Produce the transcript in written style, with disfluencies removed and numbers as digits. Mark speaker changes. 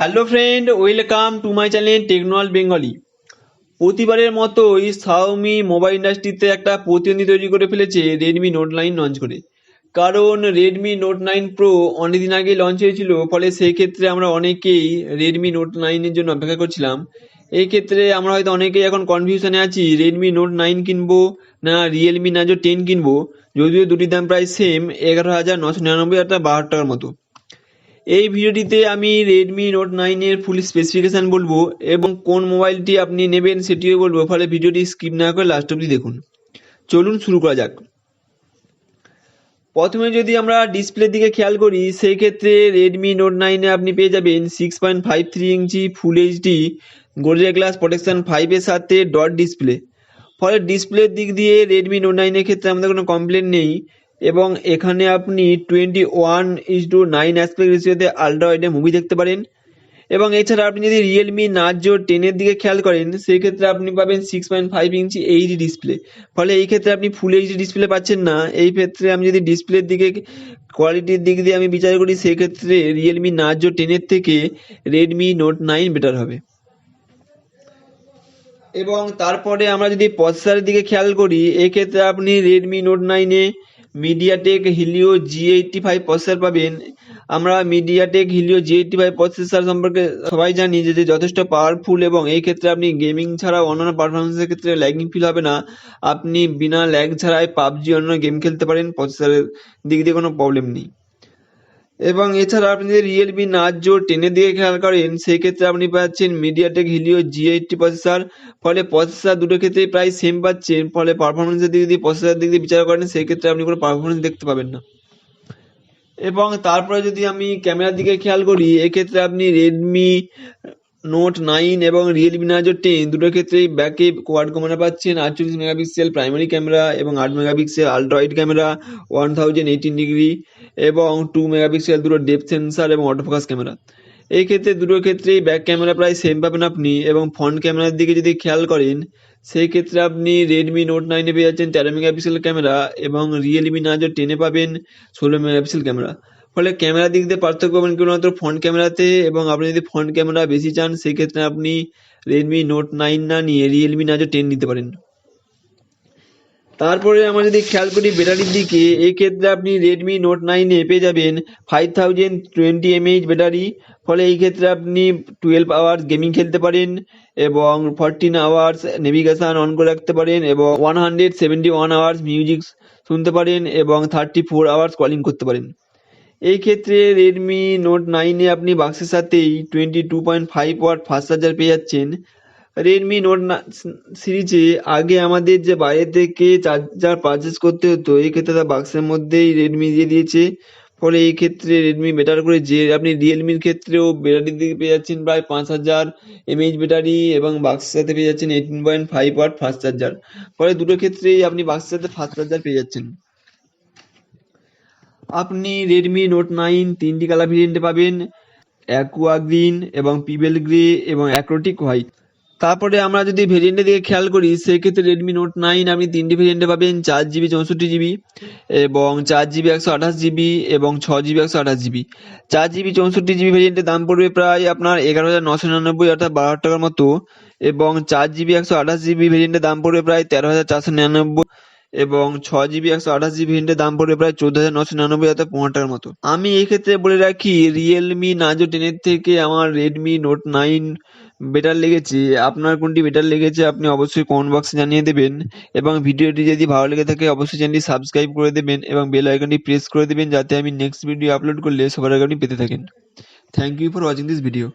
Speaker 1: Hello friend, welcome to my channel techno world Bengali. প্রতিবারের মতোই Xiaomi mobile ইন্ডাস্ট্রিতে একটা প্রতিদ্বন্দ্বী তৈরি করে ফেলেছে রেডমি নোট 9 লঞ্চ করে। কারণ রেডমি নোট 9 প্রো অনেকদিন আগে লঞ্চ হয়েছিল, ফলে সেই ক্ষেত্রে আমরা অনেকেই রেডমি নোট 9 এর জন্য অপেক্ষা করছিলাম। এই ক্ষেত্রে আমরা হয়তো অনেকেই এখন কনফিউশনে আছি, রেডমি নোট 9 কিনবো না রিয়েলমি নার্জো 10 কিনবো, যদিও দুটির দাম প্রায় সেম, 11,999 অর্থাৎ 12 টাকার মতো। এই ভিডিওটিতে আমি রেডমি নোট 9 এর ফুল স্পেসিফিকেশন বলবো এবং কোন মোবাইলটি আপনি নেবেন সেটিও বলবো, ফলে ভিডিওটি স্কিপ না করে লাস্ট অবধি দেখুন। চলুন শুরু করা যাক। প্রথমে যদি আমরা ডিসপ্লের দিকে খেয়াল করি, সেই ক্ষেত্রে রেডমি নোট 9 এ আপনি পেয়ে যাবেন 6.53 ইঞ্চি full HD Gorilla glass protection 5 এর সাথে ডট ডিসপ্লে। ফলে ডিসপ্লের দিক দিয়ে রেডমি নোট 9 এর ক্ষেত্রে আমাদের কোনো কমপ্লেন নেই এবং এখানে আপনি 21:9 অ্যাসপেক্ট রেশিওতে আলট্রা ওয়াইডে মুভি দেখতে পারেন। এবং এছাড়া আপনি যদি রিয়েলমি নার্জো 10 এর দিকে খেয়াল করেন, সেই ক্ষেত্রে আপনি পাবেন 6.5 ইঞ্চি এইচডি ডিসপ্লে। ফলে এই ক্ষেত্রে আপনি ফুল এইচডি ডিসপ্লে পাচ্ছেন না। এই ক্ষেত্রে আমি যদি ডিসপ্লের দিকে কোয়ালিটির দিক দিয়ে আমি বিচার করি, সেই ক্ষেত্রে রিয়েলমি নার্জো 10 এর থেকে রেডমি নোট 9 বেটার হবে। এবং তারপরে আমরা যদি প্রসেসরের দিকে খেয়াল করি, এক্ষেত্রে আপনি রেডমি নোট 9 এ মিডিয়াটেক হিলিও G85 প্রসেসর পাবেন। আমরা মিডিয়াটেক হিলিও G85 প্রসেসর সম্পর্কে সবাই জানি যে যথেষ্ট পাওয়ারফুল এবং এই ক্ষেত্রে আপনি গেমিং ছাড়াও অন্যান্য পারফরমেন্সের ক্ষেত্রে ল্যাগিং ফিল হবে না। আপনি বিনা ল্যাগ ছাড়াই পাবজি অন্যান্য গেম খেলতে পারেন, প্রসেসরের দিক দিয়ে কোনো প্রবলেম নেই। এবং এছাড়া আপনি যদি রিয়েলমি নার্জো 10 এর দিকে খেয়াল করেন, সেই ক্ষেত্রে আপনি পাচ্ছেন মিডিয়াটেক হিলিও G80 প্রসেসর। ফলে প্রসেসর দুটো ক্ষেত্রেই প্রায় সেম পাচ্ছেন। ফলে পারফরমেন্সের দিক দিয়ে প্রসেসরের দিক দিয়ে বিচার করেন, সেই ক্ষেত্রে আপনি কোনো পারফরমেন্স দেখতে পাবেন না। এবং তারপরে যদি আমি ক্যামেরার দিকে খেয়াল করি, এক্ষেত্রে আপনি রেডমি নোট 9 এবং রিয়েলমি নার্জো 10 দুটো ক্ষেত্রেই ব্যাকে কোয়াড ক্যামেরা পাচ্ছেন, 48 মেগাপিক্সেল প্রাইমারি ক্যামেরা এবং 8 megapixel ultra wide camera 1018 degree এবং 2 মেগাপিক্সেল দুটো ডেপথ সেন্সার এবং অটোফোকাস ক্যামেরা। এই ক্ষেত্রে দুটো ক্ষেত্রেই ব্যাক ক্যামেরা প্রায় সেম পাবেন আপনি। এবং ফ্রন্ট ক্যামেরার দিকে যদি খেয়াল করেন, সেই ক্ষেত্রে আপনি রেডমি নোট 9 এ পেয়ে যাচ্ছেন 13 মেগাপিক্সেল ক্যামেরা এবং রিয়েলমি নার্জো 10 এ পাবেন 16 মেগাপিক্সেল ক্যামেরা। ফলে ক্যামেরার দিক দিয়ে পার্থক্য পাবেন কেবলমাত্র ফ্রন্ট ক্যামেরাতে। এবং আপনি যদি ফ্রন্ট ক্যামেরা বেশি চান, সেই ক্ষেত্রে আপনি রেডমি নোট 9 না নিয়ে রিয়েলমি নার্জো 10 নিতে পারেন। তারপরে আমরা যদি খেয়াল করি ব্যাটারির দিকে, এই ক্ষেত্রে আপনি রেডমি নোট 9 এ পেয়ে যাবেন 5020 mAh ব্যাটারি। ফলে এই ক্ষেত্রে আপনি 12 আওয়ার্স গেমিং খেলতে পারেন এবং 14 আওয়ার্স নেভিগেশন অন করে রাখতে পারেন এবং 171 আওয়ার্স মিউজিক শুনতে পারেন এবং 34 আওয়ার্স কলিং করতে পারেন। এই ক্ষেত্রে রেডমি নোট 9 এ আপনি বাক্সের সাথেই 22.5 ওয়াট ফাস্ট চার্জার পেয়ে যাচ্ছেন। রেডমি নোট সিরিজে আগে আমাদের যে বাইরে থেকে চার্জার পারচেস করতে হতো, এই ক্ষেত্রে তার বাক্সের মধ্যেই রেডমি দিয়ে দিয়েছে। ফলে এই ক্ষেত্রে রেডমি বেটার করে যে আপনি রিয়েলমির ক্ষেত্রেও ব্যাটারির দিকে পেয়ে যাচ্ছেন প্রায় 5000 mAh ব্যাটারি এবং বাক্সের সাথে পেয়ে যাচ্ছেন 18.5 ওয়াট ফাস্ট চার্জার। ফলে দুটো ক্ষেত্রেই আপনি বাক্সের সাথে ফাস্ট চার্জার পেয়ে যাচ্ছেন। আপনি রেডমি নোট 9 তিনটি কালার ভেরিয়েন্টে পাবেন, অ্যাকুয়া গ্রিন এবং পিবেল গ্রে এবং অ্যাক্রোটিক হোয়াইট। তারপরে আমরা যদি ভেরিয়েন্টের দিকে খেয়াল করি, সেক্ষেত্রে রেডমি নোট 9 আপনি তিনটি ভেরিয়েন্টে পাবেন, 4GB 64GB এবং 4GB 128GB এবং 6GB 128GB। 4GB 64GB ভেরিয়েন্টের দাম পড়বে প্রায় আপনার 11,999 অর্থাৎ 12 টাকার মতো এবং 4GB 128GB ভেরিয়েন্টের দাম পড়বে প্রায় 13,499 এবং 6GB 128GB ভেরিয়েন্টের দাম পড়বে প্রায় 14,999 অর্থাৎ 15 টাকার মতো। আমি এই ক্ষেত্রে বলে রাখি, রিয়েলমি নার্জো 10 এর থেকে আমার রেডমি নোট 9 বেটার লেগেছে। আপনার কোনটি বেটার লেগেছে আপনি অবশ্যই কমেন্ট বক্সে জানিয়ে দেবেন এবং ভিডিওটি যদি ভালো লেগে থাকে অবশ্যই চ্যানেলটি সাবস্ক্রাইব করে দেবেন এবং বেল আইকনটি প্রেস করে দেবেন, যাতে আমি নেক্সট ভিডিও আপলোড করলে সবার আগে আপনি পেতে থাকেন। Thank you for watching this video.